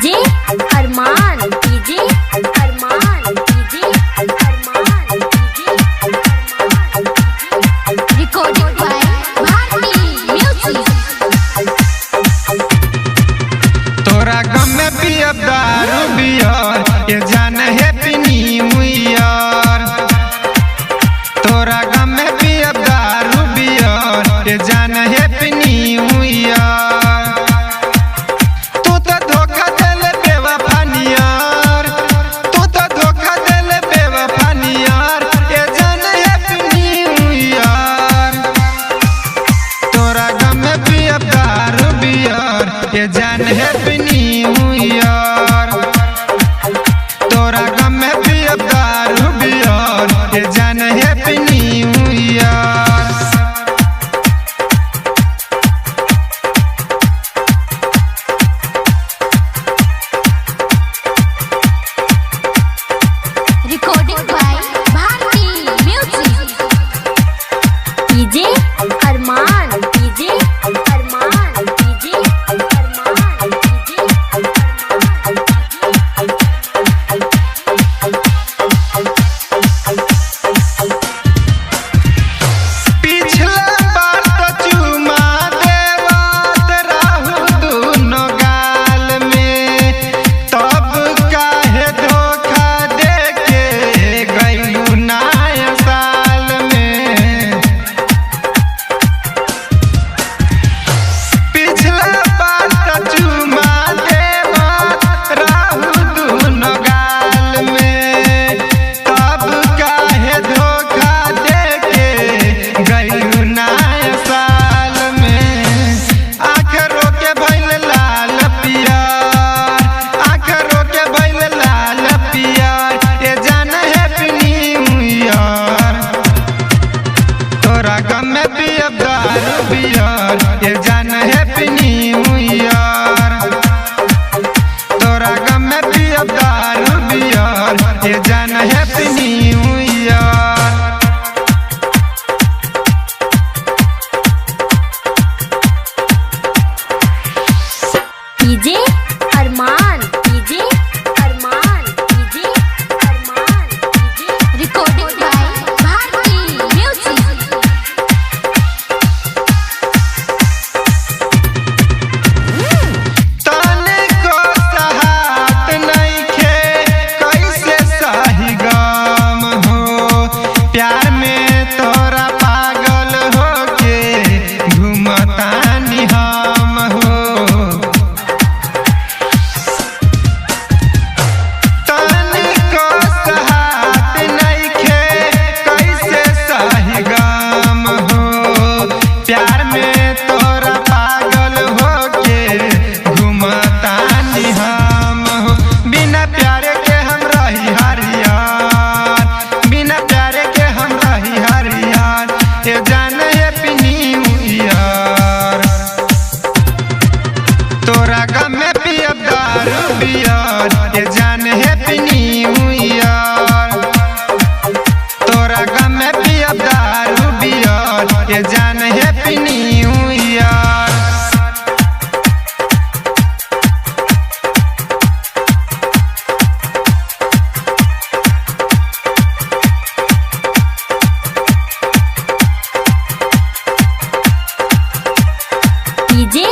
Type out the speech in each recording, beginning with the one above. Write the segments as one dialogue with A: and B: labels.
A: DJ Arman, DJ Arman, DJ Arman, DJ Arman, recording by Bharti music.
B: तोरा गम में पियब दारू बियर, ये जान हैप्पी न्यू ईयर। तोरा गम में पियब दारू बियर, ये जान हैप्पी न्यू ईयर। तू तो धोखा देले बेवफा नियर, तू तो धोखा देले बेवफा नियर, ये जान हैप्पी न्यू ईयर। तोरा गम में पियब दारू बियर, ये जान हैप्पी न्यू ईयर। तोरा गम में पियब दारू बियर, ये जान happy new year.
A: Recording by Bharti music. DJ Arman, DJ Arman, DJ Arman, DJ
B: पिछला बार तो चुमा देवत रहू दुनो गाल में, तब काहे धोखा देके गइलू नया साल में। पिछला बार तो चुमा देवत रहू दुनो गाल में, तब काहे धोखा देके गइलू नया साल में। आखरों के भइल लाल पियर, आखरों के भइल लाल पियर, ये जान हैप्पी न्यू ईयर। तोरा गम में पियब दारू बियर, ये जान हैप्पी न्यू ईयर। तोरा गम में पियब दारू बियर, ये जान happy new year.
A: DJ Arman, DJ Arman, DJ Arman, DJ recording by Bharti music.
B: तने को सहात नइखे कैसे सही गम हो, प्यार में तोरा पागल होके घूमतानी हम हो। तने को सहात नइखे कैसे सही गम हो, प्यार में तोरा पागल होके घूमतानी हम हो। बिना प्यारे के हम रही हरियार, बिना प्यारे के हम रही हरियार, ये जान हैप्पी न्यू ईयर। तोरा गम में पियब दारू बियर, ये जान हैप्पी न्यू ईयर। तोरा गम में पियब दारू बियर, ये जान happy new year.
A: DJ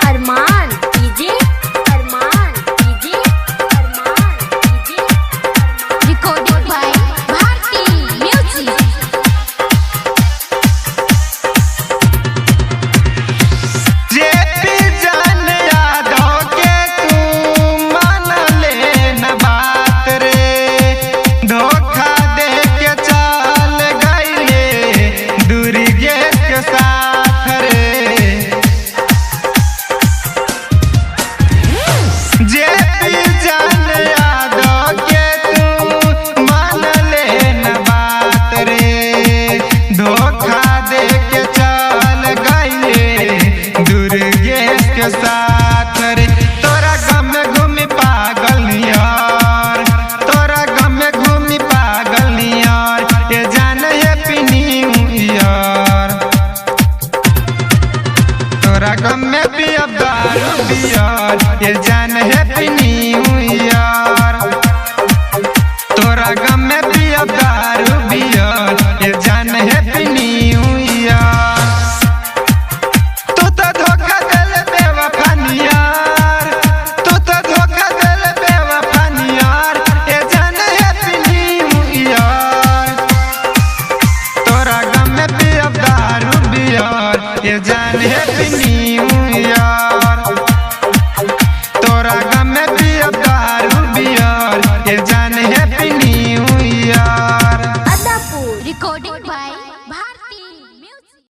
A: Arman, DJ Arman, DJ अरमान,
B: पियब दारू बियर ये जान हैप्पी न्यू ईयर। तोरा गम में पियब दारू बियर ये जान हैप्पी न्यू ईयर। तू तो धोखा देल बेवफा नियर, तू तो धोखा देल बेवफा नियर ये जान हैप्पी न्यू ईयर। तोरा गम में पियब दारू बियर ये जान हैप्पी न्यू ईयर।